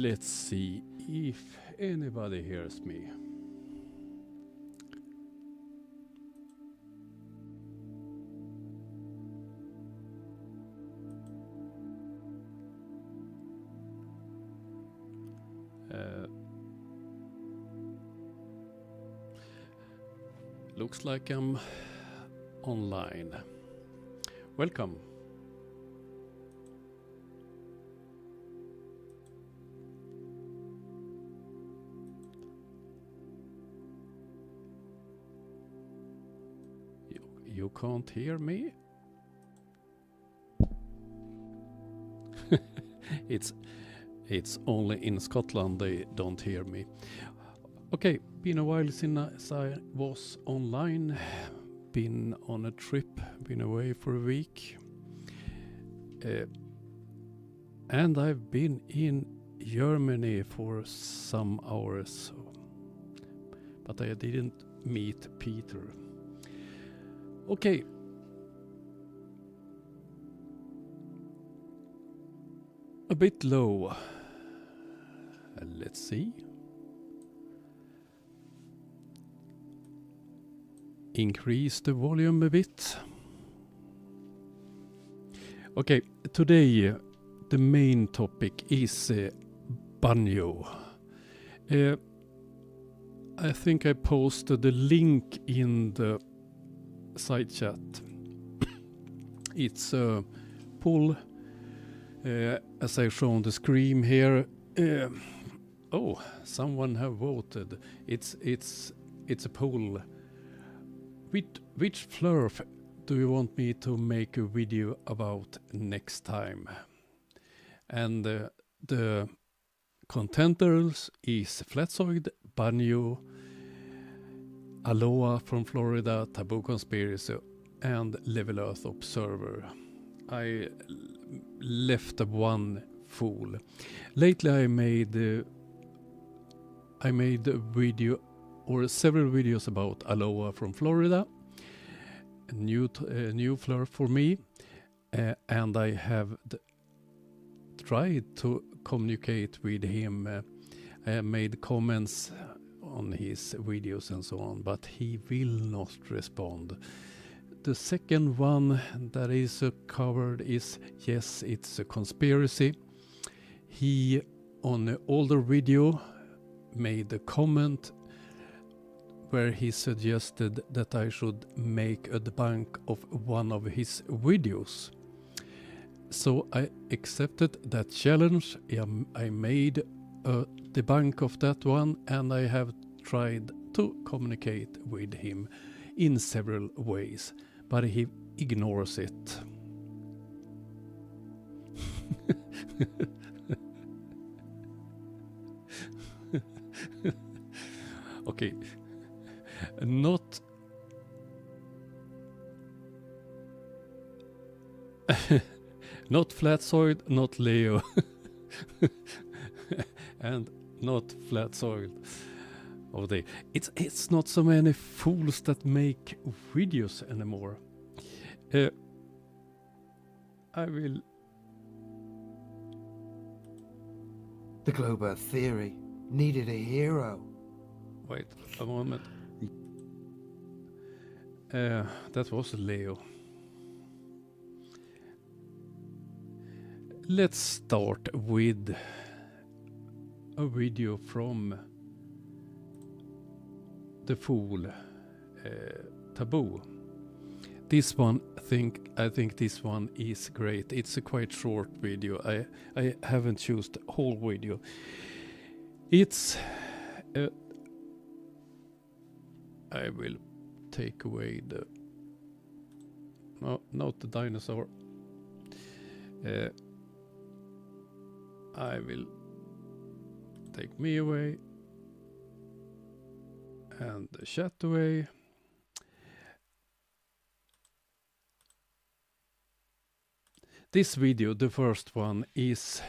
Let's see if anybody hears me. Looks like I'm online. Welcome. You can't hear me? It's only in Scotland they don't hear me. Okay, been a while since I was online. Been on a trip, been away for a week. And I've been in Germany for some hours. But I didn't meet Peter. Okay. A bit low. Let's see. Increase the volume a bit. Okay, today the main topic is Banjo. I think I posted the link in the side chat. It's a pull, as I show on the screen here. Oh, someone have voted. It's a poll. Which flerf do you want me to make a video about next time? And the contenders is Flatsoid, Banjo, Alla from Florida, Taboo Conspiracy, and Level Earth Observer. I left one fool. Lately I made a video or several videos about Alla from Florida, a new flerf for me, and I have tried to communicate with him. I have made comments on his videos and so on, but he will not respond. The second one that is covered is, yes, it's a conspiracy. He, on an older video, made a comment where he suggested that I should make a debunk of one of his videos. So I accepted that challenge. I made a debunk of that one, and I have tried to communicate with him in several ways, but he ignores it. Okay. Not Flatsoid, not Leo, and not Flatsoid of the. It's not so many fools that make videos anymore. I will. The globe Earth theory needed a hero. Wait a moment. That was Leo. Let's start with a video from the fool Taboo. This one, I think this one is great. It's a quite short video. I haven't chosen the whole video. It's I will take away the no, not the dinosaur. I will take me away and the chat away. This video, the first one, is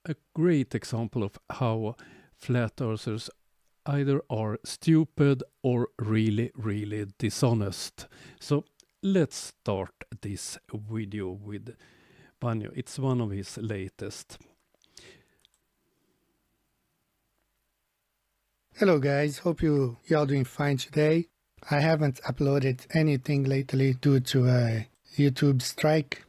a great example of how flat earthers either are stupid or really, really dishonest. So let's start this video with Banjo. It's one of his latest. Hello guys, hope y'all doing fine today. I haven't uploaded anything lately due to a YouTube strike.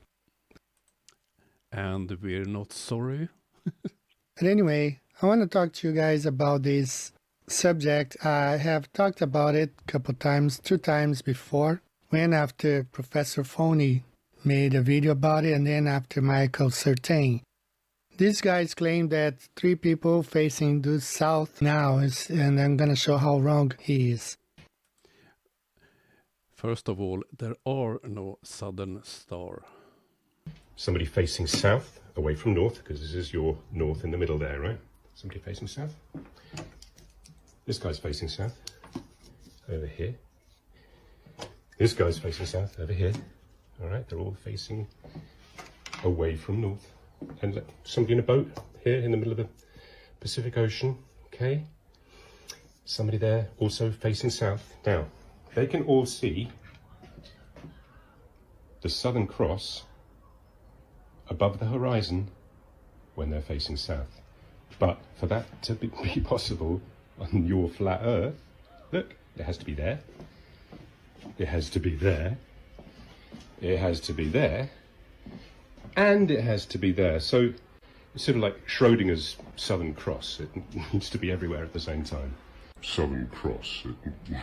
And we're not sorry. But anyway, I want to talk to you guys about this subject. I have talked about it a couple times, 2 times before. When after Professor Phony made a video about it, and then after Michael Certain. These guys claim that 3 people facing due south now and I'm gonna show how wrong he is. First of all, there are no southern star. Somebody facing south, away from north, because this is your north in the middle there, right? Somebody facing south. This guy's facing south, over here. This guy's facing south, over here. All right, they're all facing away from north. And somebody in a boat here in the middle of the Pacific Ocean, okay? Somebody there also facing south. Now, they can all see the Southern Cross above the horizon when they're facing south. But for that to be possible on your flat Earth, look, it has to be there. It has to be there. It has to be there. And it has to be there. So it's sort of like Schrodinger's Southern Cross. It needs to be everywhere at the same time. Southern Cross. It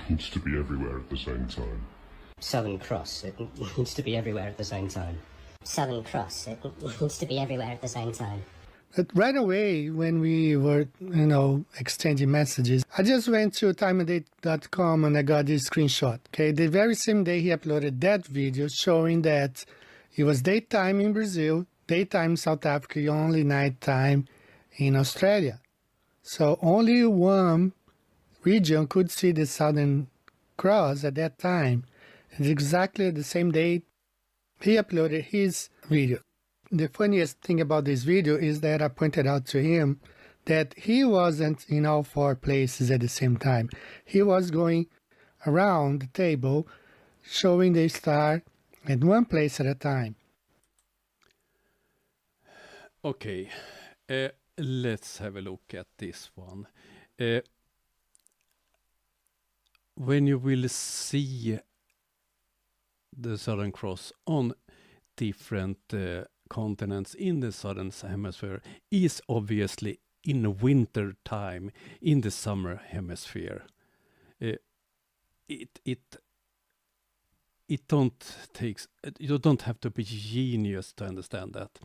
needs to be everywhere at the same time. Southern Cross. It needs to be everywhere at the same time. Southern Cross. It needs to be everywhere at the same time. But right away, when we were, exchanging messages, I just went to timeanddate.com and I got this screenshot. Okay, the very same day he uploaded that video showing that it was daytime in Brazil, daytime in South Africa, only nighttime in Australia. So only one region could see the Southern Cross at that time. It's exactly the same day he uploaded his video. The funniest thing about this video is that I pointed out to him that he wasn't in all 4 places at the same time. He was going around the table showing the star at one place at a time. Okay, let's have a look at this one. When you will see the Southern Cross on different continents in the southern hemisphere is obviously in winter time in the summer hemisphere. It don't takes, you don't have to be genius to understand that.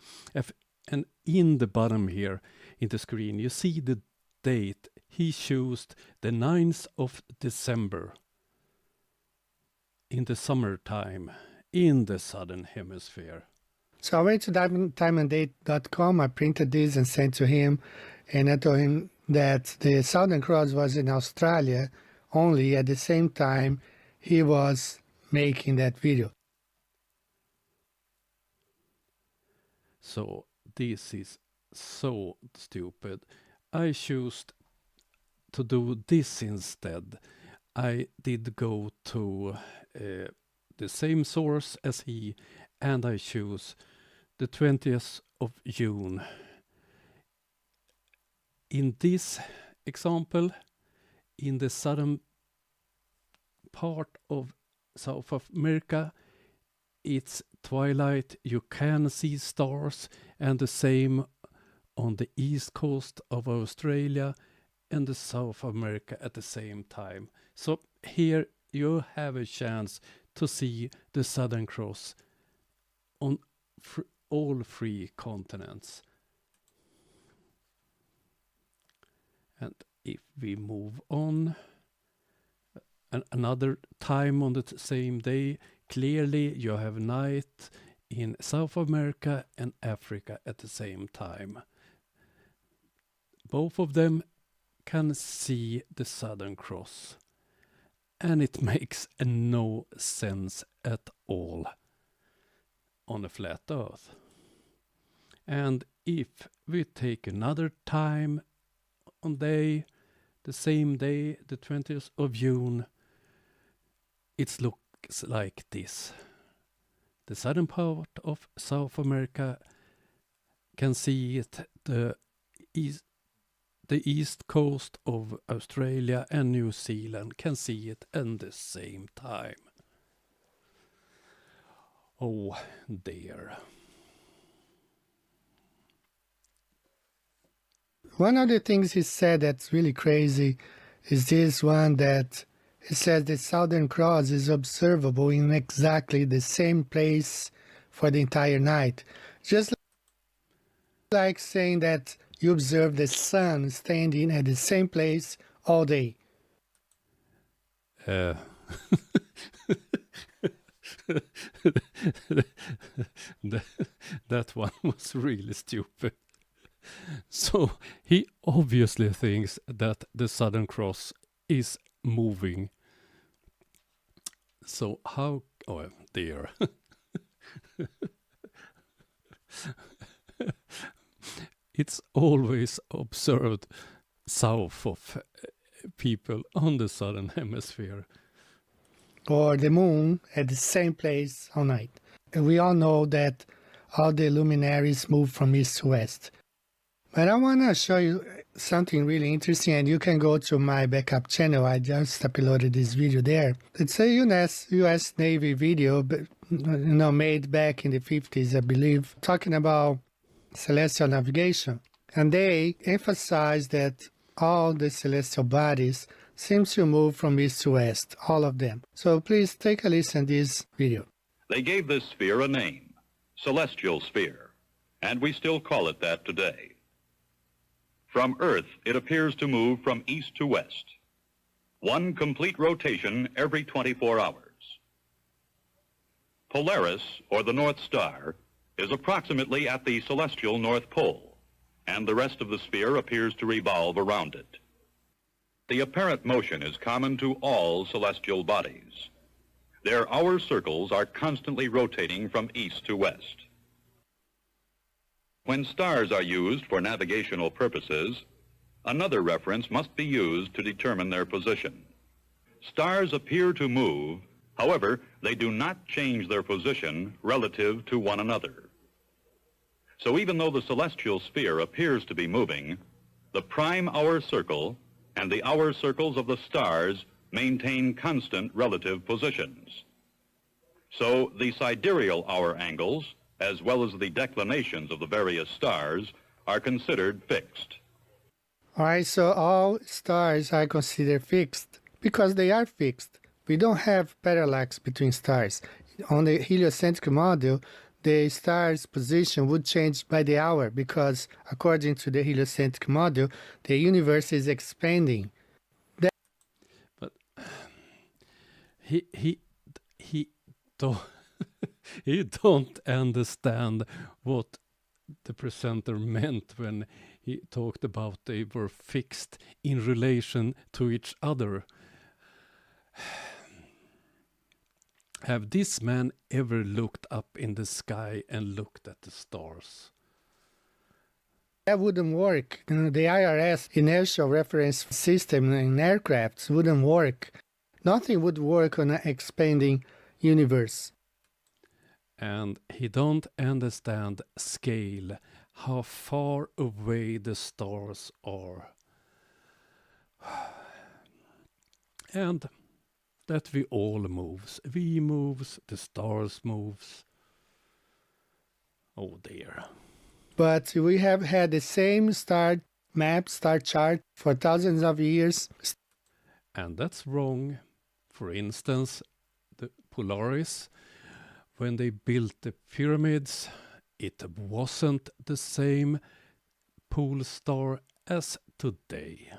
And in the bottom here in the screen you see the date. He chose the 9th of December in the summertime in the southern hemisphere. So I went to timeanddate.com, I printed this and sent to him, and I told him that the Southern Cross was in Australia only at the same time he was making that video. So this is so stupid. I chose to do this instead. I did go to the same source as he, and I choose the 20th of June. In this example, in the southern part of South America, it's twilight, you can see stars, and the same on the east coast of Australia and the South America at the same time. So here you have a chance to see the Southern Cross on all 3 continents. And if we move on, another time on the same day, clearly you have night in South America and Africa at the same time. Both of them can see the Southern Cross. And it makes no sense at all on a flat Earth. And if we take another time on day, the same day, the 20th of June, it looks like this. The southern part of South America can see it, the the east coast of Australia and New Zealand can see it at the same time. Oh dear. One of the things he said that's really crazy is this one that he says the Southern Cross is observable in exactly the same place for the entire night. Just like saying that you observe the sun standing at the same place all day. That one was really stupid. So he obviously thinks that the Southern Cross is moving. So how... Oh dear. It's always observed south of people on the southern hemisphere. Or the moon at the same place all night. And we all know that all the luminaries move from east to west. But I want to show you something really interesting, and you can go to my backup channel. I just uploaded this video there. It's a US Navy video, made back in the 50s, I believe, talking about celestial navigation. And they emphasize that all the celestial bodies seem to move from east to west, all of them. So please take a listen to this video. They gave this sphere a name, celestial sphere, and we still call it that today. From Earth, it appears to move from east to west, one complete rotation every 24 hours. Polaris, or the North Star, is approximately at the celestial North Pole, and the rest of the sphere appears to revolve around it. The apparent motion is common to all celestial bodies. Their hour circles are constantly rotating from east to west. When stars are used for navigational purposes, another reference must be used to determine their position. Stars appear to move, however, they do not change their position relative to one another. So even though the celestial sphere appears to be moving, the prime hour circle and the hour circles of the stars maintain constant relative positions. So the sidereal hour angles, as well as the declinations of the various stars, are considered fixed. All right, so all stars are considered fixed because they are fixed. We don't have parallax between stars. On the heliocentric model, the star's position would change by the hour because, according to the heliocentric model, the universe is expanding. But he don't he don't understand what the presenter meant when he talked about they were fixed in relation to each other. Have this man ever looked up in the sky and looked at the stars? That wouldn't work. The IRS inertial reference system in aircrafts wouldn't work. Nothing would work on an expanding universe. And he don't understand scale, how far away the stars are. And that we all moves. We moves, the stars moves. Oh dear. But we have had the same star map, star chart for thousands of years. And that's wrong. For instance, the Polaris, when they built the pyramids, it wasn't the same pole star as today.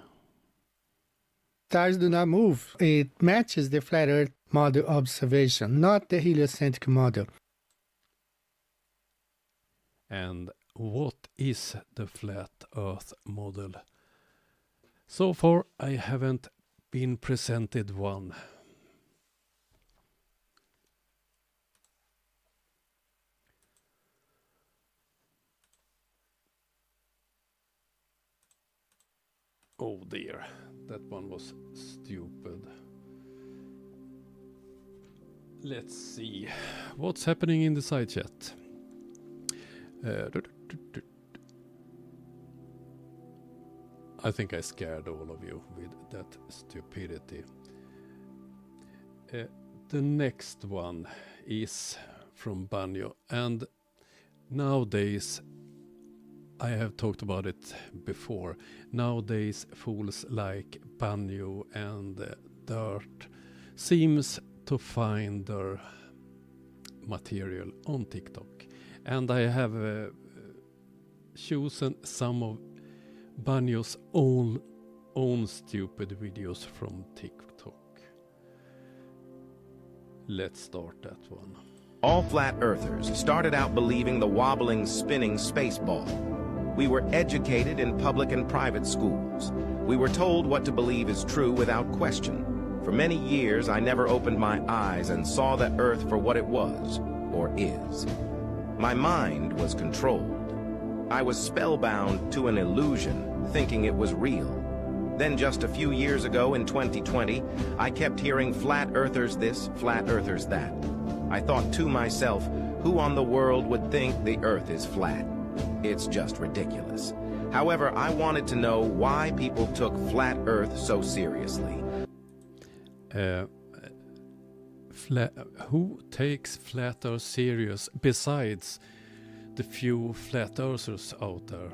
Stars do not move. It matches the flat Earth model observation, not the heliocentric model. And what is the flat Earth model? So far, I haven't been presented one. Oh dear, that one was stupid. Let's see what's happening in the side chat. I think I scared all of you with that stupidity. The next one is from Banjo, and nowadays, I have talked about it before, nowadays fools like Banjo and Dirt seems to find their material on TikTok, and I have chosen some of Banjo's own stupid videos from TikTok. Let's start that one. All flat earthers started out believing the wobbling, spinning space ball. We were educated in public and private schools. We were told what to believe is true without question. For many years, I never opened my eyes and saw the Earth for what it was, or is. My mind was controlled. I was spellbound to an illusion, thinking it was real. Then just a few years ago in 2020, I kept hearing flat earthers this, flat earthers that. I thought to myself, who on the world would think the Earth is flat? It's just ridiculous. However, I wanted to know why people took flat Earth so seriously. Who takes flat Earth serious besides the few flat earthers out there?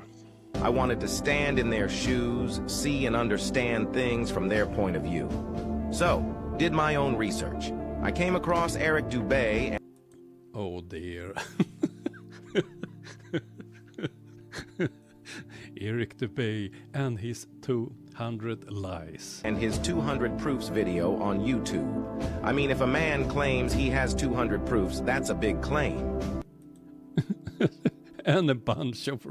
I wanted to stand in their shoes, see and understand things from their point of view. So, did my own research. I came across Eric Dubay and... Oh dear. Eric Dubay and his 200 lies. And his 200 proofs video on YouTube. I mean, if a man claims he has 200 proofs, that's a big claim. And a bunch of...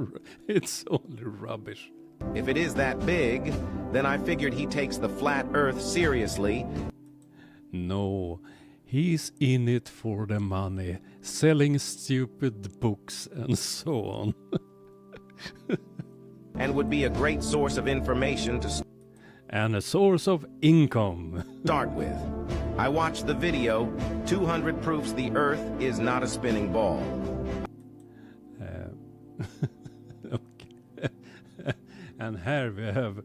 It's only rubbish. If it is that big, then I figured he takes the flat Earth seriously. No, he's in it for the money, selling stupid books and so on. And would be a great source of information to and a source of income. Start with. I watched the video, 200 proofs the Earth is not a spinning ball. Okay. And here we have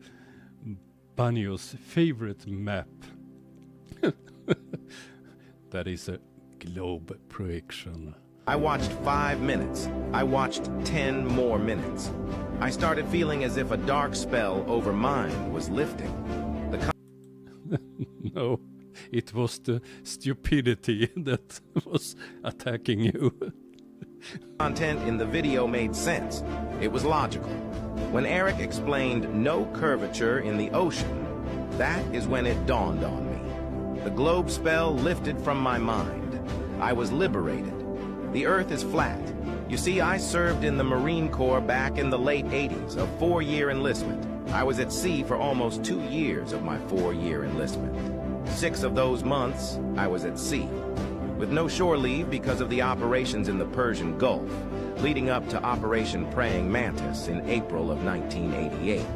Banjo's favorite map. That is a globe projection. I watched 5 minutes. I watched 10 more minutes. I started feeling as if a dark spell over mine was lifting. No, it was the stupidity that was attacking you. Content in the video made sense. It was logical. When Eric explained no curvature in the ocean, that is when it dawned on me. The globe spell lifted from my mind. I was liberated. The Earth is flat. You see, I served in the Marine Corps back in the late 80s, a 4-year enlistment. I was at sea for almost 2 years of my 4-year enlistment. 6 of those months, I was at sea, with no shore leave because of the operations in the Persian Gulf, leading up to Operation Praying Mantis in April of 1988.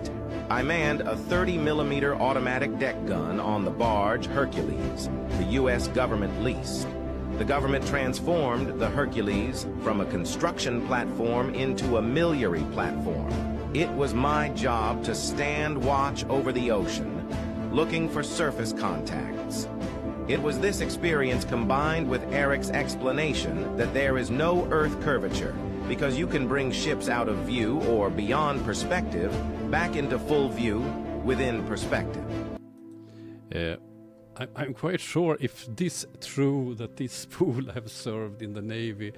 I manned a 30mm automatic deck gun on the barge Hercules, the U.S. government leased. The government transformed the Hercules from a construction platform into a miliary platform. It was my job to stand watch over the ocean, looking for surface contacts. It was this experience combined with Eric's explanation that there is no Earth curvature, because you can bring ships out of view or beyond perspective back into full view within perspective. I'm quite sure if this true that this fool have served in the Navy,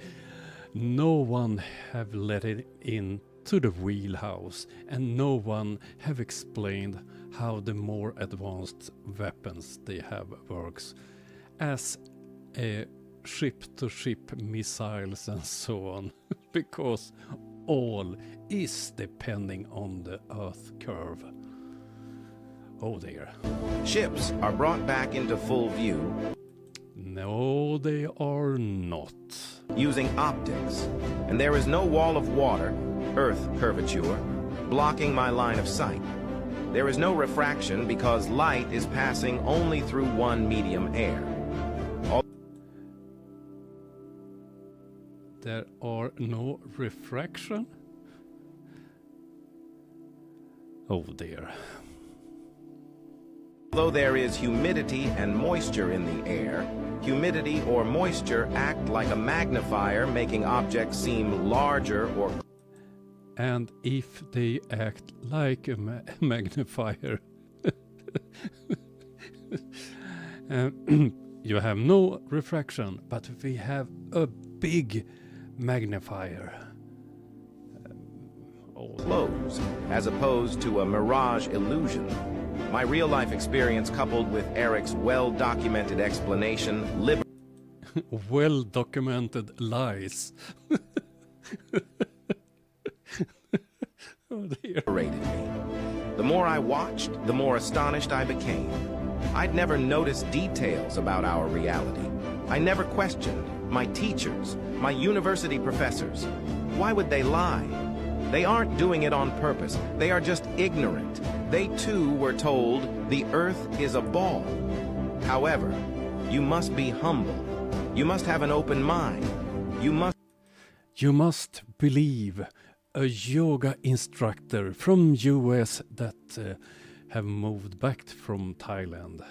no one have let it in to the wheelhouse, and no one have explained how the more advanced weapons they have works, as ship-to-ship missiles and so on, because all is depending on the Earth curve. Oh dear. Ships are brought back into full view. No, they are not. Using optics, and there is no wall of water, Earth curvature, blocking my line of sight. There is no refraction because light is passing only through one medium, air. There are no refraction? Oh dear. Although there is humidity and moisture in the air, humidity or moisture act like a magnifier, making objects seem larger or... And if they act like a magnifier, you have no refraction, but we have a big magnifier. Close, as opposed to a mirage illusion. My real-life experience coupled with Eric's well-documented explanation well-documented lies. Oh dear. liberated me. The more I watched, the more astonished I became. I'd never noticed details about our reality. I never questioned my teachers, my university professors. Why would they lie? They aren't doing it on purpose. They are just ignorant. They too were told the earth is a ball. However, you must be humble. You must have an open mind. You must believe a yoga instructor from US that have moved back from Thailand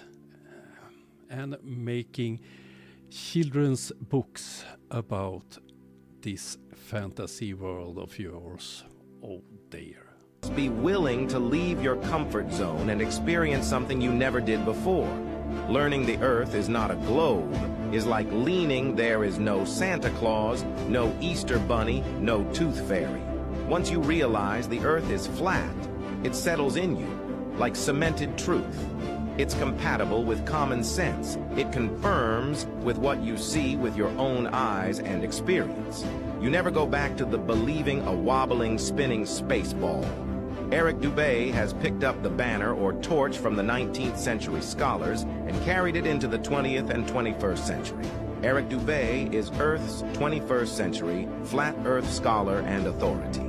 and making children's books about this fantasy world of yours. Oh dear. Be willing to leave your comfort zone and experience something you never did before. Learning the earth is not a globe is like leaning there is no Santa Claus, no Easter Bunny, no Tooth Fairy. Once you realize the earth is flat, it settles in you like cemented truth. It's compatible with common sense. It confirms with what you see with your own eyes and experience. You never go back to the believing a wobbling, spinning space ball. Eric Dubé has picked up the banner or torch from the 19th century scholars and carried it into the 20th and 21st century. Eric Dubé is Earth's 21st century flat Earth scholar and authority.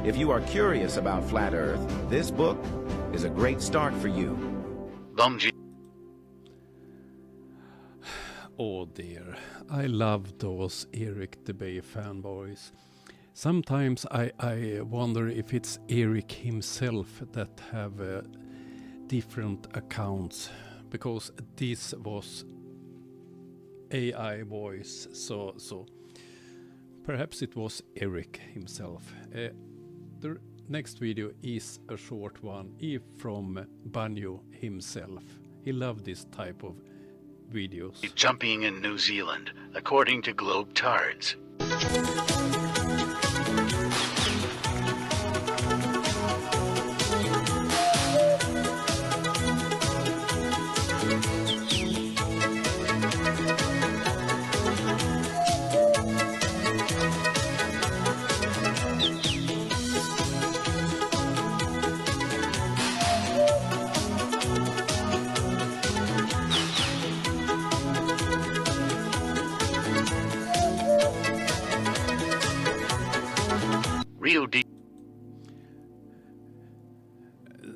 If you are curious about flat Earth, this book is a great start for you. Oh dear, I love those Eric Dubé fanboys. Sometimes I wonder if it's Eric himself that have different accounts, because this was AI voice, so perhaps it was Eric himself. The next video is a short one from Banjo himself. He loved this type of videos. Jumping in New Zealand, according to Globe Tards.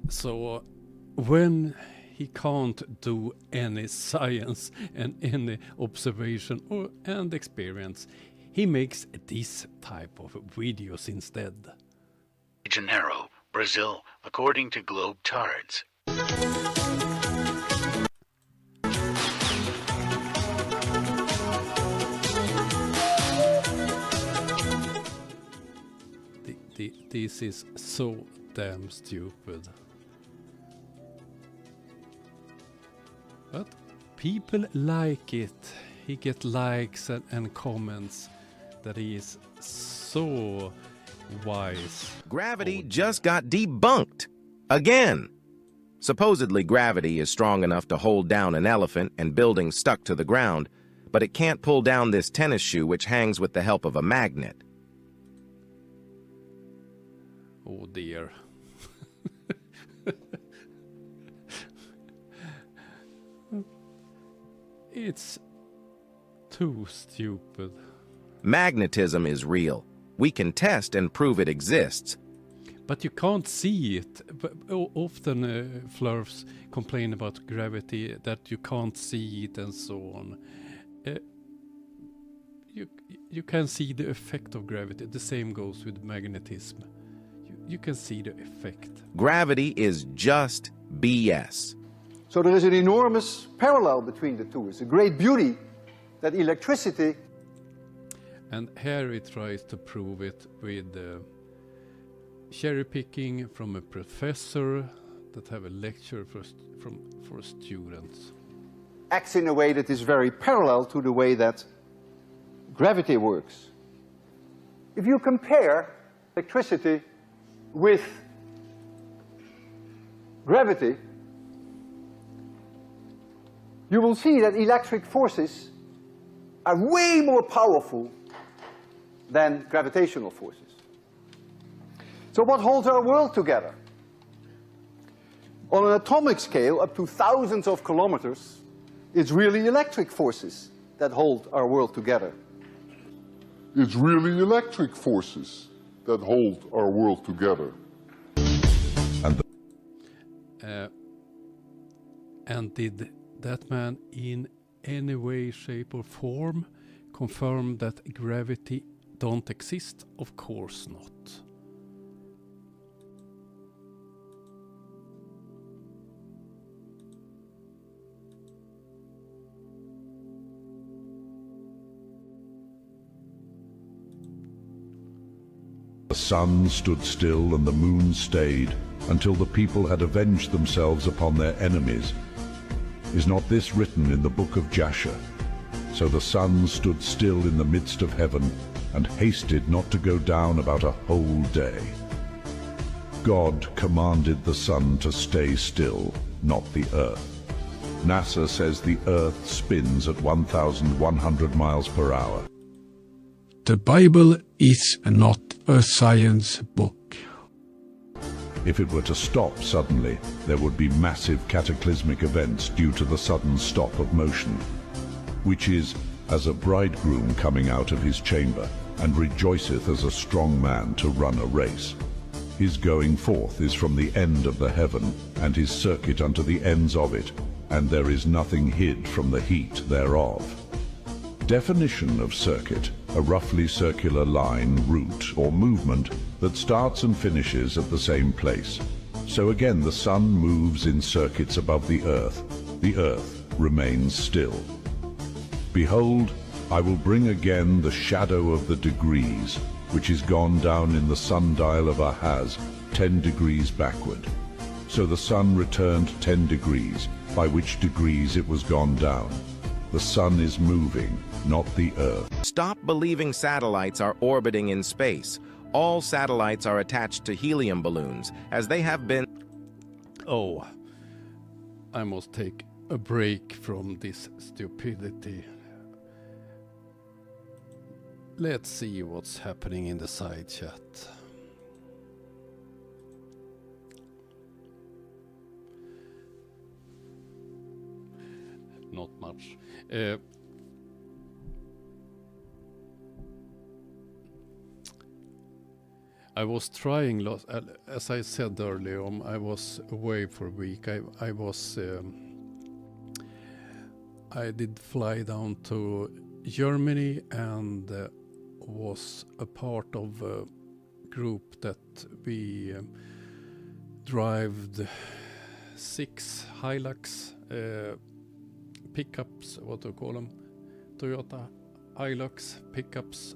So when he can't do any science and any observation and experience, he makes this type of videos instead. Janeiro, Brazil, according to Globe Tards. This is so damn stupid. But people like it. He get likes and comments that he is so wise. Gravity just got debunked. Again. Supposedly gravity is strong enough to hold down an elephant and buildings stuck to the ground, but it can't pull down this tennis shoe which hangs with the help of a magnet. Oh dear. It's too stupid. Magnetism is real. We can test and prove it exists. But you can't see it. Often flerfs complain about gravity, that you can't see it and so on. You can see the effect of gravity. The same goes with magnetism. you can see the effect. Gravity is just BS. So there is an enormous parallel between the two. It's a great beauty that electricity... And here he tries to prove it with cherry picking from a professor that have a lecture for students. acts in a way that is very parallel to the way that gravity works. If you compare electricity with gravity, you will see that electric forces are way more powerful than gravitational forces. So what holds our world together? On an atomic scale, up to thousands of kilometers, it's really electric forces that hold our world together. It's really electric forces that hold our world together. And did that man in any way, shape or form confirm that gravity don't exist? Of course not. The sun stood still and the moon stayed until the people had avenged themselves upon their enemies. Is not this written in the book of Jasher? So the sun stood still in the midst of heaven and hasted not to go down about a whole day. God commanded the sun to stay still, not the earth. NASA says the earth spins at 1,100 miles per hour. The Bible is not a science book. If it were to stop suddenly, there would be massive cataclysmic events due to the sudden stop of motion, which is as a bridegroom coming out of his chamber, and rejoiceth as a strong man to run a race. His going forth is from the end of the heaven, and his circuit unto the ends of it, and there is nothing hid from the heat thereof. Definition of circuit: a roughly circular line, route, or movement that starts and finishes at the same place. So again the sun moves in circuits above the earth remains still. Behold, I will bring again the shadow of the degrees, which is gone down in the sundial of Ahaz, 10 degrees backward. So the sun returned 10 degrees, by which degrees it was gone down. The sun is moving, not the earth. Stop believing satellites are orbiting in space. All satellites are attached to helium balloons, as they have been... Oh, I must take a break from this stupidity. Let's see what's happening in the side chat. Not much. I was trying, as I said earlier, I was away for a week. I did fly down to Germany and was a part of a group that we drive 6 Hilux pickups, what do you call them? Toyota Hilux pickups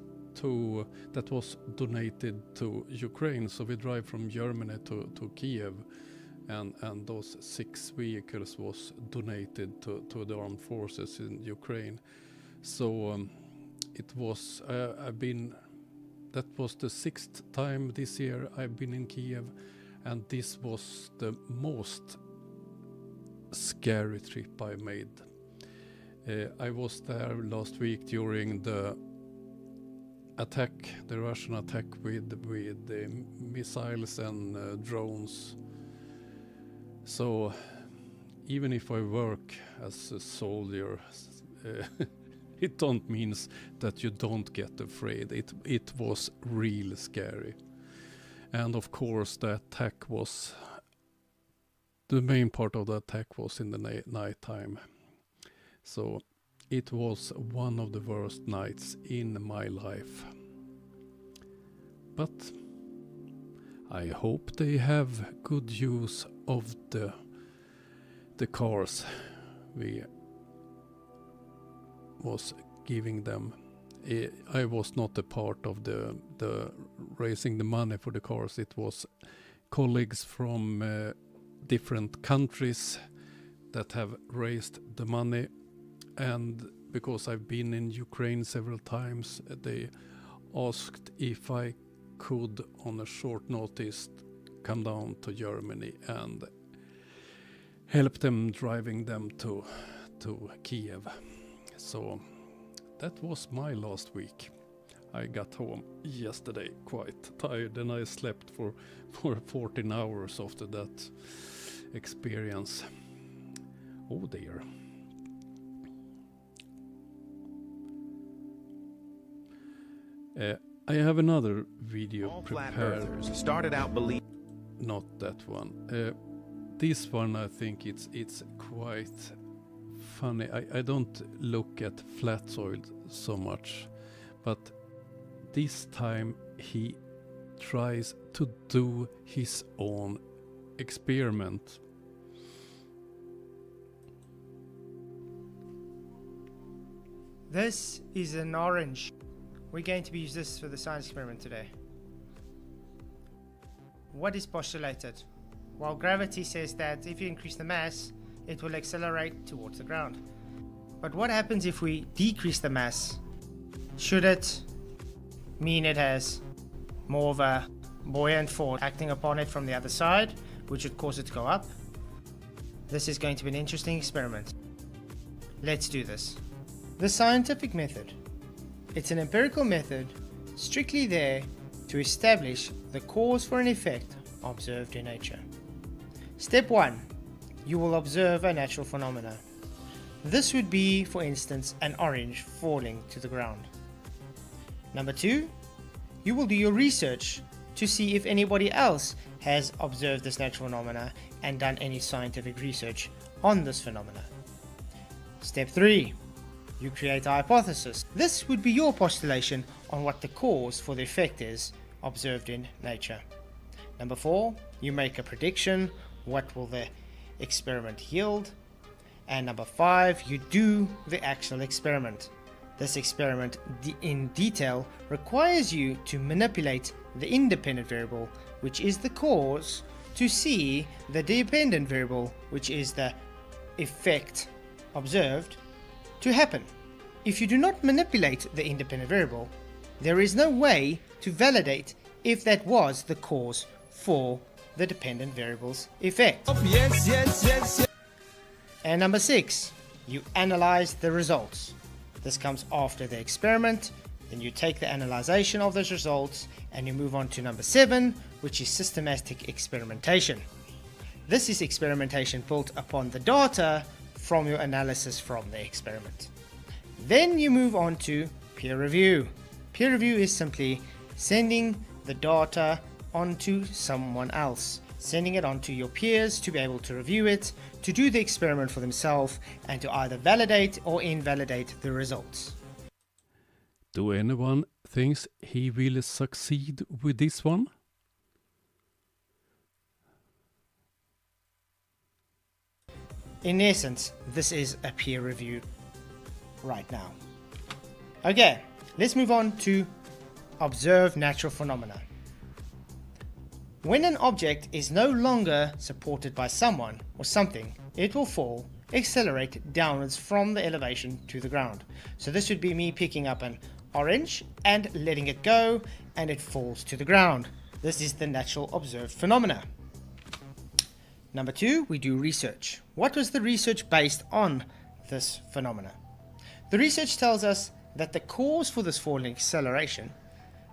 that was donated to Ukraine. So we drive from Germany to Kiev, and those 6 vehicles was donated to the armed forces in Ukraine. So it was that was the 6th time this year I've been in Kiev, and this was the most scary trip I made. I was there last week during the Russian attack with the missiles and drones. So even if I work as a soldier, it don't means that you don't get afraid. It was real scary. And of course the main part of the attack was in the night time. So it was one of the worst nights in my life. But I hope they have good use of the cars we was giving them. I was not a part of the raising the money for the cars. It was colleagues from different countries that have raised the money, and because I've been in Ukraine several times, they asked if I could on a short notice come down to Germany and help them driving them to Kiev. So that was my last week. I got home yesterday quite tired, and I slept for 14 hours after that experience. Oh dear. I have another video All flat prepared. earthers started out believing. Not that one. This one, I think it's quite funny. I don't look at flat soil so much, but this time he tries to do his own experiment. This is an orange. We're going to use this for the science experiment today. What is postulated? Well, gravity says that if you increase the mass, it will accelerate towards the ground. But what happens if we decrease the mass? Should it mean it has more of a buoyant force acting upon it from the other side, which would cause it to go up? This is going to be an interesting experiment. Let's do this. The scientific method. It's an empirical method strictly there to establish the cause for an effect observed in nature. Step 1. You will observe a natural phenomena. This would be, for instance, an orange falling to the ground. Number 2. You will do your research to see if anybody else has observed this natural phenomena and done any scientific research on this phenomena. Step 3. You create a hypothesis. This would be your postulation on what the cause for the effect is observed in nature. Number 4. You make a prediction. What will the experiment yield? And number 5. You do the actual experiment. This experiment in detail requires you to manipulate the independent variable, which is the cause, to see the dependent variable, which is the effect observed, to happen. If you do not manipulate the independent variable, there is no way to validate if that was the cause for the dependent variable's effect. Yes. And number 6, you analyze the results. This comes after the experiment. Then you take the analyzation of those results and you move on to number 7, which is systematic experimentation. This is experimentation built upon the data from your analysis from the experiment. Then you move on to peer review. Peer review is simply sending the data onto someone else, sending it onto your peers to be able to review it, to do the experiment for themselves, and to either validate or invalidate the results. Do anyone thinks he will succeed with this one? In essence, this is a peer review right now. Okay, let's move on to observe natural phenomena. When an object is no longer supported by someone or something, it will fall, accelerate downwards from the elevation to the ground. So this would be me picking up an orange and letting it go, and it falls to the ground. This is the natural observed phenomena. Number 2, we do research. What was the research based on this phenomena? The research tells us that the cause for this falling acceleration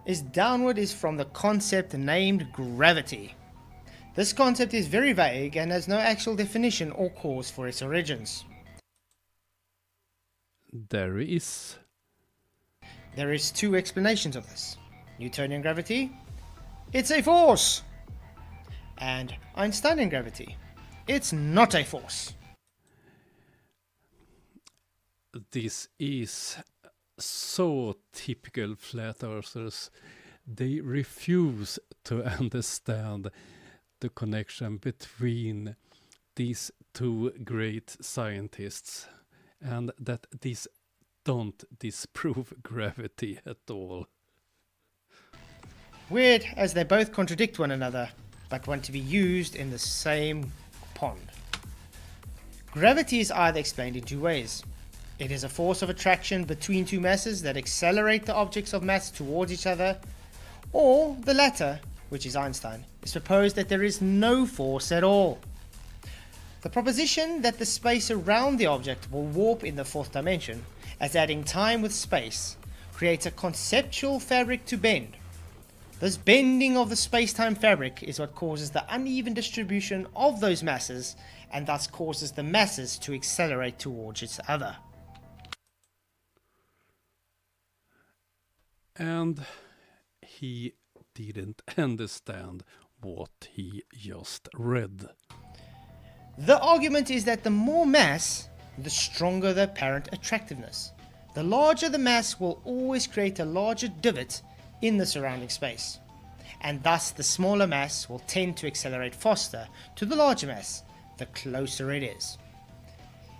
is from the concept named gravity. This concept is very vague and has no actual definition or cause for its origins. There is 2 explanations of this. Newtonian gravity, it's a force. And Einsteinian gravity, it's not a force. This is so typical flat earthers. they refuse to understand the connection between these two great scientists, and that these don't disprove gravity at all. Weird, as they both contradict one another, but want to be used in the same pond. Gravity is either explained in two ways. It is a force of attraction between two masses that accelerate the objects of mass towards each other, or the latter, which is Einstein, is proposed that there is no force at all. The proposition that the space around the object will warp in the fourth dimension, as adding time with space, creates a conceptual fabric to bend. This bending of the space-time fabric is what causes the uneven distribution of those masses, and thus causes the masses to accelerate towards each other. And he didn't understand what he just read. The argument is that the more mass, the stronger the apparent attractiveness. The larger the mass will always create a larger divot in the surrounding space, and thus the smaller mass will tend to accelerate faster to the larger mass the closer it is.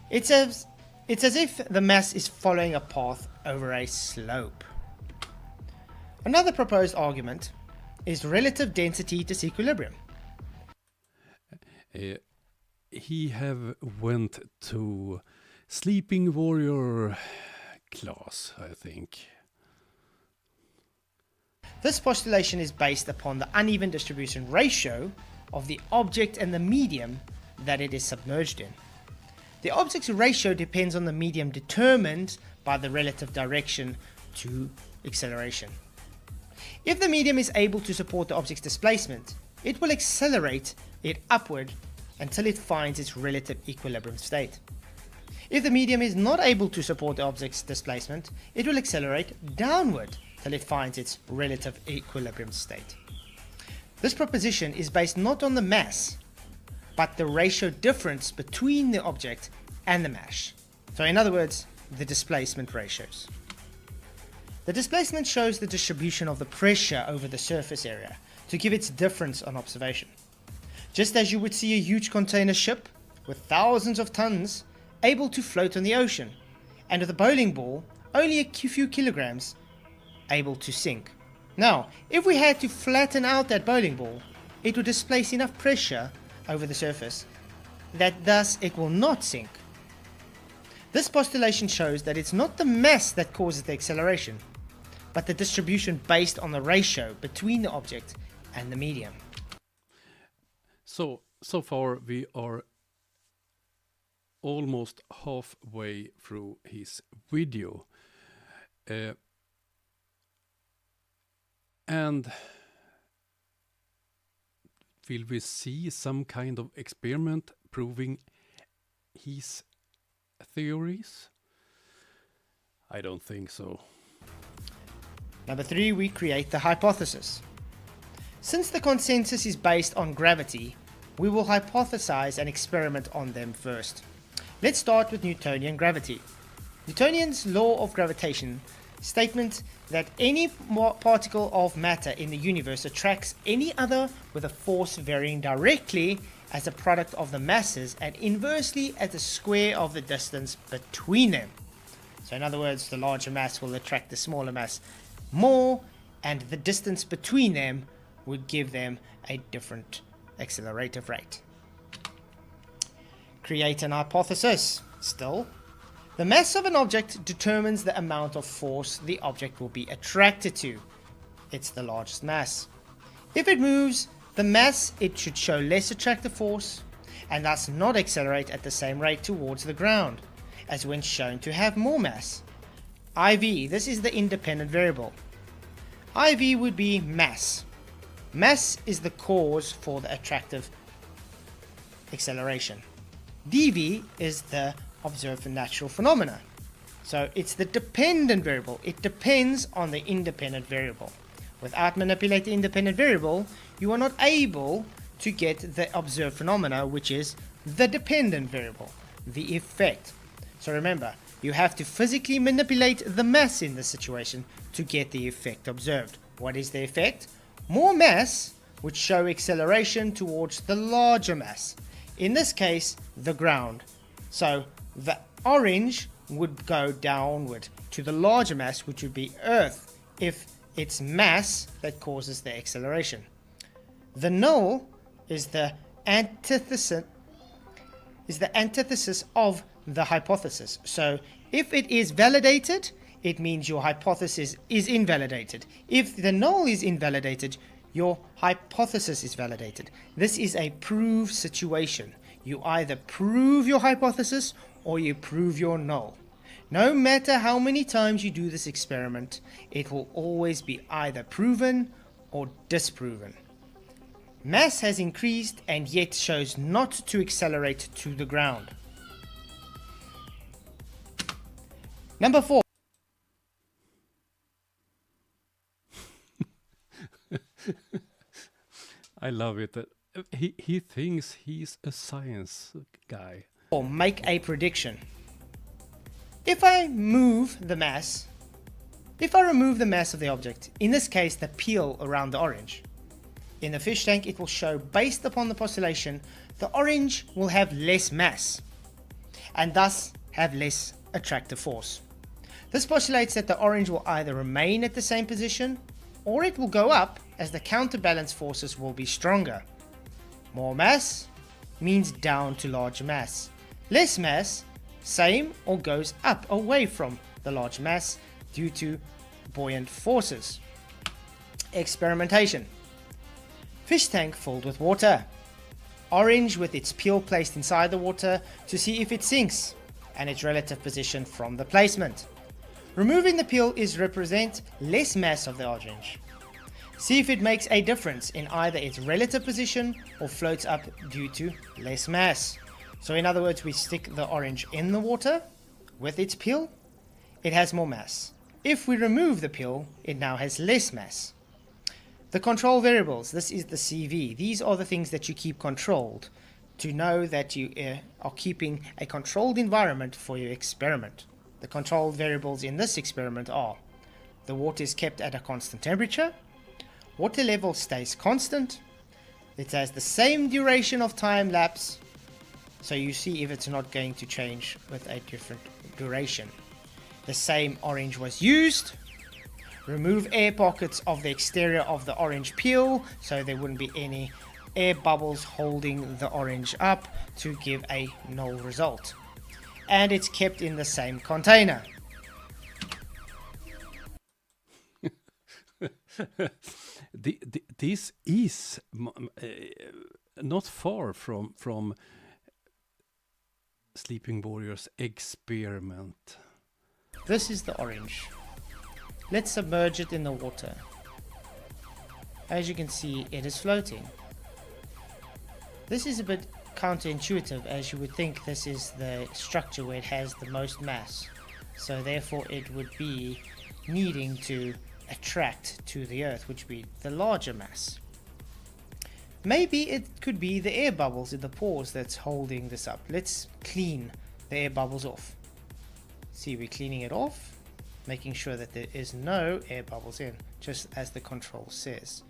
It's as if the mass is following a path over a slope. Another proposed argument is relative density disequilibrium. He have went to Sleeping Warrior class, I think. This postulation is based upon the uneven distribution ratio of the object and the medium that it is submerged in. The object's ratio depends on the medium determined by the relative direction to acceleration. If the medium is able to support the object's displacement, it will accelerate it upward until it finds its relative equilibrium state. If the medium is not able to support the object's displacement, it will accelerate downward till it finds its relative equilibrium state. This proposition is based not on the mass, but the ratio difference between the object and the mass. So in other words, the displacement ratios. The displacement shows the distribution of the pressure over the surface area to give its difference on observation. Just as you would see a huge container ship with thousands of tons able to float on the ocean, and with a bowling ball only a few kilograms able to sink. Now, if we had to flatten out that bowling ball, it would displace enough pressure over the surface that thus it will not sink. This postulation shows that it's not the mass that causes the acceleration, but the distribution based on the ratio between the object and the medium. So far we are almost halfway through his video. And will we see some kind of experiment proving his theories? I don't think so. Number 3, we create the hypothesis. Since the consensus is based on gravity, we will hypothesize and experiment on them first. Let's start with Newtonian gravity. Newtonian's law of gravitation statement that any particle of matter in the universe attracts any other with a force varying directly as a product of the masses and inversely as the square of the distance between them. So in other words, the larger mass will attract the smaller mass more, and the distance between them would give them a different accelerative rate. Create an hypothesis. Still, the mass of an object determines the amount of force the object will be attracted to. It's the largest mass. If it moves the mass, it should show less attractive force and thus not accelerate at the same rate towards the ground as when shown to have more mass. IV, this is the independent variable. IV would be mass. Mass is the cause for the attractive acceleration. dV is the observed natural phenomena. So it's the dependent variable. It depends on the independent variable. Without manipulating the independent variable, you are not able to get the observed phenomena, which is the dependent variable, the effect. So remember, you have to physically manipulate the mass in this situation to get the effect observed. What is the effect? More mass would show acceleration towards the larger mass, in this case the ground. So the orange would go downward to the larger mass, which would be Earth, if it's mass that causes the acceleration. The null is the antithesis of the hypothesis. So if it is validated, it means your hypothesis is invalidated. If the null is invalidated, your hypothesis is validated. This is a prove situation. You either prove your hypothesis or you prove your null. No matter how many times you do this experiment, it will always be either proven or disproven. Mass has increased and yet shows not to accelerate to the ground. Number 4. I love it. He thinks he's a science guy. Or make a prediction. If I remove the mass of the object, in this case the peel around the orange, in the fish tank it will show, based upon the postulation, the orange will have less mass and thus have less attractive force. This postulates that the orange will either remain at the same position or it will go up as the counterbalance forces will be stronger. More mass means down to larger mass. Less mass, same or goes up away from the large mass due to buoyant forces. Experimentation. Fish tank filled with water. Orange with its peel placed inside the water to see if it sinks and its relative position from the placement. Removing the peel is represent less mass of the orange. See if it makes a difference in either its relative position or floats up due to less mass. So in other words, we stick the orange in the water with its peel, it has more mass. If we remove the peel, it now has less mass. The control variables, this is the CV. These are the things that you keep controlled to know that you are keeping a controlled environment for your experiment. The control variables in this experiment are: the water is kept at a constant temperature, water level stays constant, it has the same duration of time lapse, so you see if it's not going to change with a different duration. The same orange was used. Remove air pockets of the exterior of the orange peel so there wouldn't be any air bubbles holding the orange up to give a null result. And it's kept in the same container. This is not far from Sleeping Warrior's experiment. This is the orange. Let's submerge it in the water. As you can see, it is floating. This is a bit counterintuitive, as you would think this is the structure where it has the most mass. So therefore it would be needing to attract to the Earth, which would be the larger mass. Maybe it could be the air bubbles in the pores that's holding this up. Let's clean the air bubbles off. See, we're cleaning it off, making sure that there is no air bubbles in, just as the control says.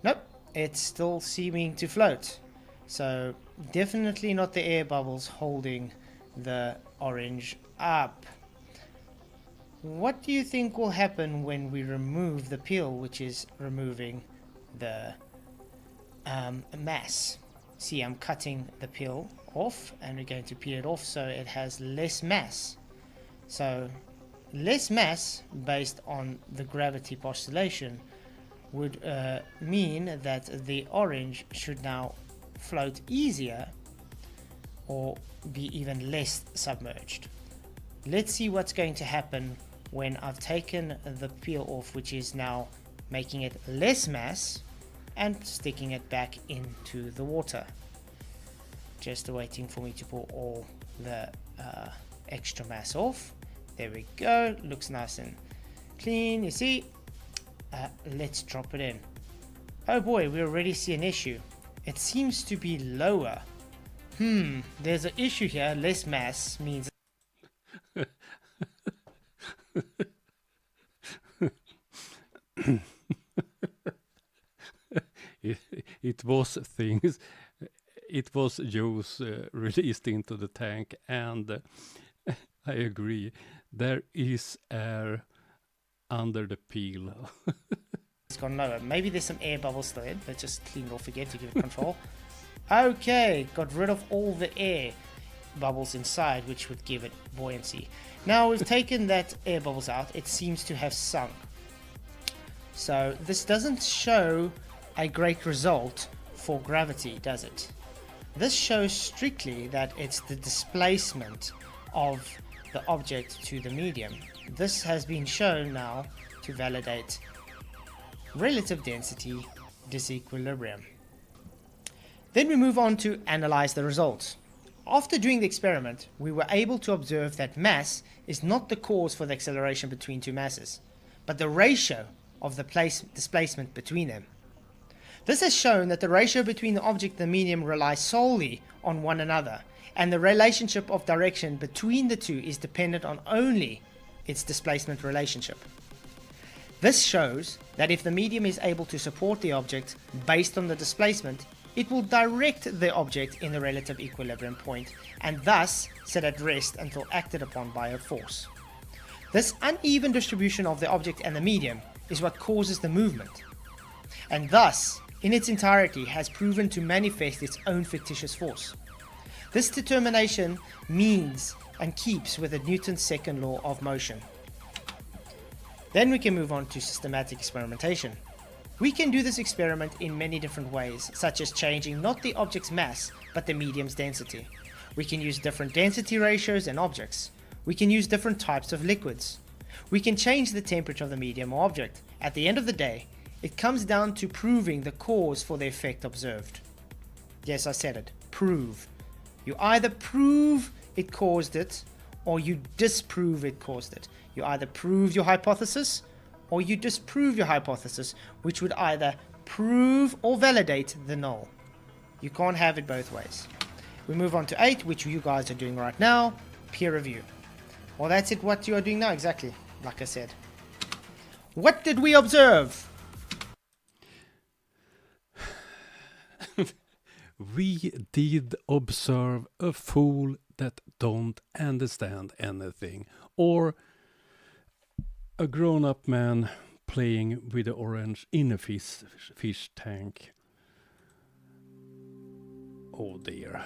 Nope, it's still seeming to float. So definitely not the air bubbles holding the orange up. What do you think will happen when we remove the peel, which is removing the mass? See, I'm cutting the peel off and we're going to peel it off so it has less mass. So less mass based on the gravity postulation would mean that the orange should now float easier or be even less submerged. Let's see what's going to happen when I've taken the peel off, which is now making it less mass, and sticking it back into the water. Just waiting for me to pull all the extra mass off. There we go, looks nice and clean, you see. Let's drop it in. Oh boy, we already see an issue. It seems to be lower. There's an issue here. Less mass means it was things. It was juice released into the tank, and I agree. There is air under the peel. It's gone nowhere. Maybe there's some air bubbles still in. Let's just clean it off again to give it control. Okay, got rid of all the air bubbles inside, which would give it buoyancy. Now we've taken that air bubbles out. It seems to have sunk. So this doesn't show a great result for gravity, does it? This shows strictly that it's the displacement of the object to the medium. This has been shown now to validate relative density disequilibrium. Then we move on to analyze the results. After doing the experiment, we were able to observe that mass is not the cause for the acceleration between two masses, but the ratio of the displacement between them. This has shown that the ratio between the object and the medium relies solely on one another, and the relationship of direction between the two is dependent on only its displacement relationship. This shows that if the medium is able to support the object based on the displacement, it will direct the object in the relative equilibrium point and thus sit at rest until acted upon by a force. This uneven distribution of the object and the medium is what causes the movement, and thus, in its entirety, has proven to manifest its own fictitious force. This determination means and keeps with Newton's second law of motion. Then we can move on to systematic experimentation. We can do this experiment in many different ways, such as changing not the object's mass, but the medium's density. We can use different density ratios in objects. We can use different types of liquids. We can change the temperature of the medium or object. At the end of the day, it comes down to proving the cause for the effect observed. Yes, I said it. Prove. You either prove it caused it, or you disprove it caused it. You either prove your hypothesis, or you disprove your hypothesis, which would either prove or validate the null. You can't have it both ways. We move on to 8, which you guys are doing right now, peer review. Well, that's it, what you are doing now, exactly, like I said. What did we observe? We did observe a fool that don't understand anything, or a grown-up man playing with the orange in a fish tank. Oh dear.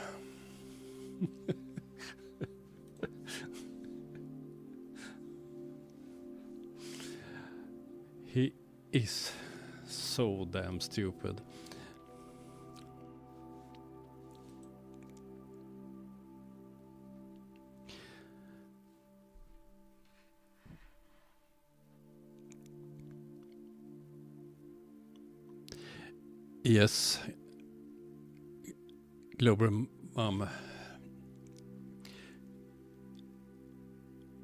He is so damn stupid. Yes, Global Mom.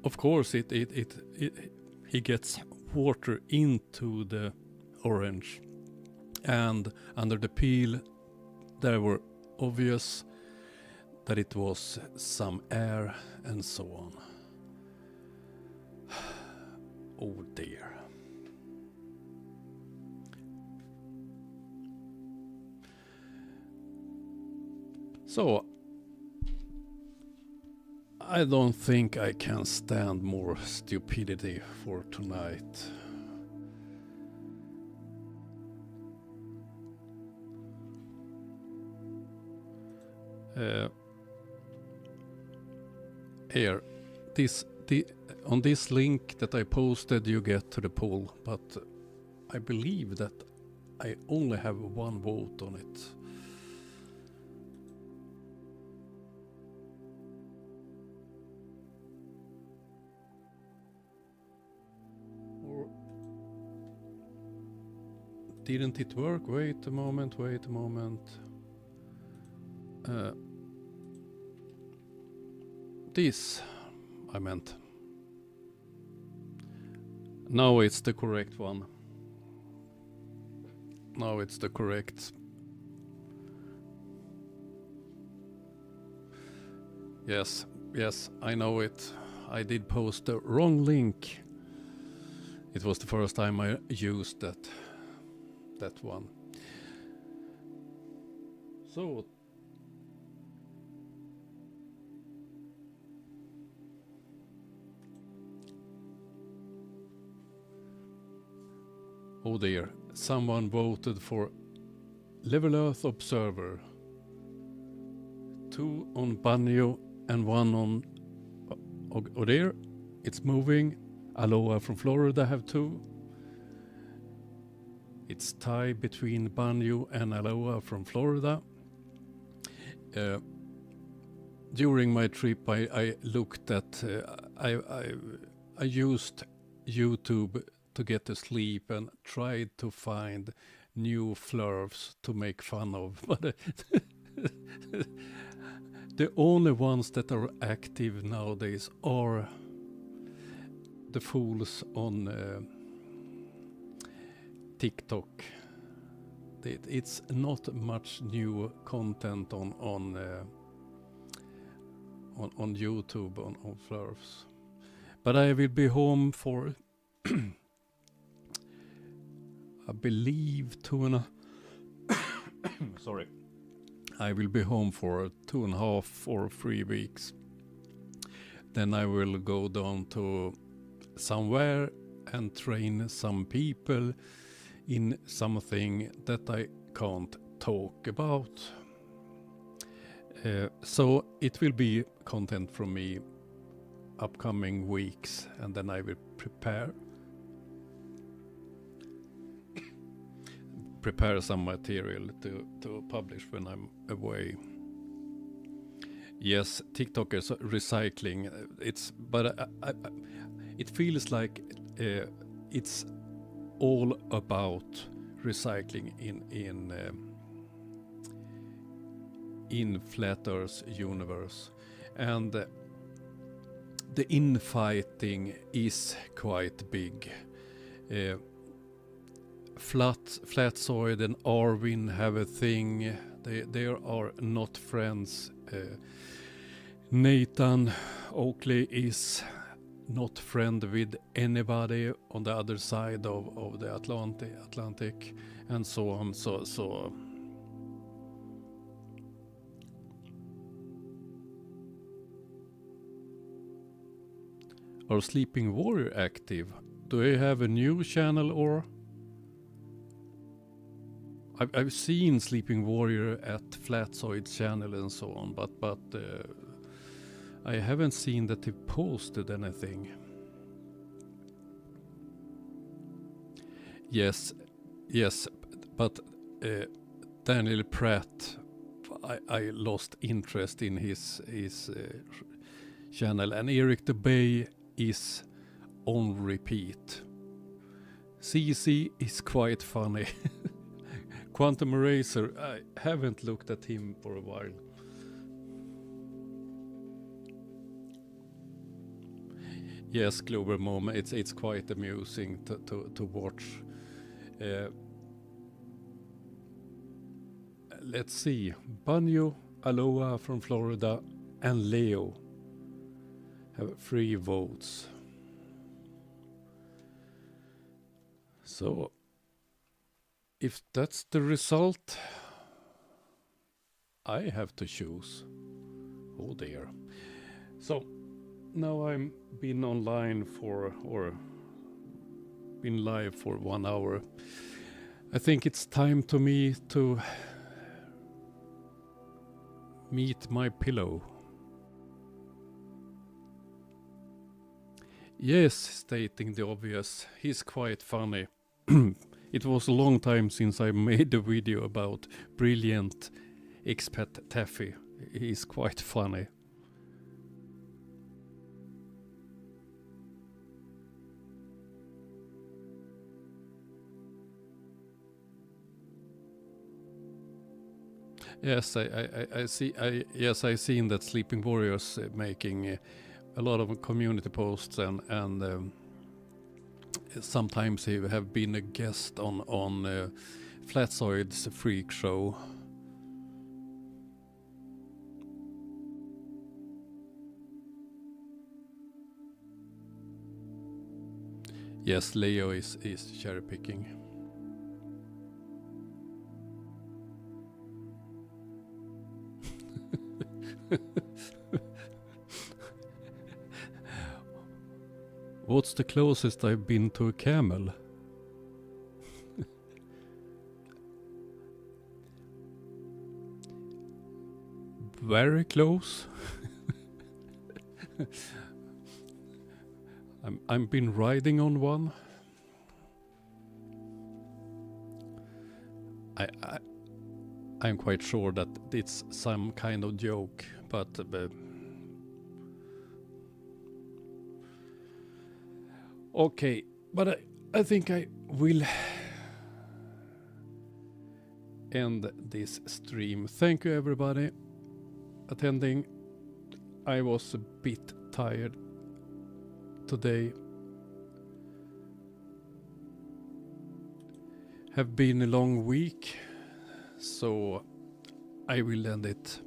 Of course, he gets water into the orange, and under the peel, there were obvious that it was some air and so on. Oh dear. So, I don't think I can stand more stupidity for tonight. Here, on this link that I posted, you get to the poll, but I believe that I only have one vote on it. Didn't it work? Wait a moment. This, I meant. Now it's the correct one. Now it's the correct. Yes, I know it. I did post the wrong link. It was the first time I used that one. So oh dear, someone voted for Level Earth Observer. 2 on Banjo and 1 on oh there, it's moving. Aloha from Florida have 2. It's tie between Banjo and Aloha from Florida. During my trip, I looked at, I used YouTube to get to sleep and tried to find new flerfs to make fun of, but the only ones that are active nowadays are the fools on TikTok. It's not much new content on YouTube on flerfs. But I will be home for I believe sorry. I will be home for 2.5 or 3 weeks. Then I will go down to somewhere and train some people in something that I can't talk about. So it will be content from me upcoming weeks, and then I will prepare some material to publish when I'm away. Yes, TikTok is recycling. It feels like it's all about recycling in Flat Earth's universe, and the infighting is quite big. Flatzoid and Arvin have a thing. They are not friends. Nathan Oakley is not friend with anybody on the other side of the Atlantic, and so on. So are Sleeping Warrior active? Do they have a new channel, or? I've seen Sleeping Warrior at Flatzoid channel and so on, but I haven't seen that he posted anything. Yes, but Daniel Pratt, I lost interest in his channel, and Eric the Bay is on repeat. CC is quite funny. Quantum Eraser, I haven't looked at him for a while. Yes, Global Mom, it's quite amusing to watch. Let's see, Banjo, Aloha from Florida, and Leo have 3 votes. So, if that's the result, I have to choose. Oh dear. So, now I'm been online or been live for 1 hour. I think it's time to me to meet my pillow. Yes, stating the obvious, he's quite funny. It was a long time since I made a video about brilliant expat Taffy. He's quite funny. Yes, I see. I seen that Sleeping Warriors making a lot of community posts, and sometimes he have been a guest on Flatzoid's Freak Show. Yes, Leo is cherry picking. What's the closest I've been to a camel? Very close. I'm been riding on one. I'm quite sure that it's some kind of joke, but okay, but I think I will end this stream. Thank you everybody attending. I was a bit tired today. Have been a long week, so I will end it.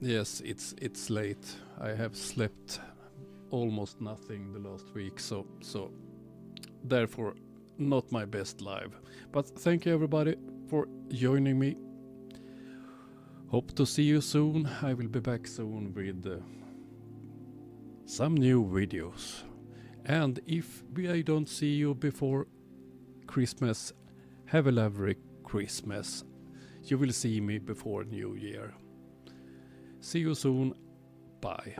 Yes, it's late. I have slept almost nothing the last week, so therefore not my best live. But thank you everybody for joining me. Hope to see you soon. I will be back soon with some new videos. And if I don't see you before Christmas, have a lovely Christmas. You will see me before New Year. See you soon. Bye.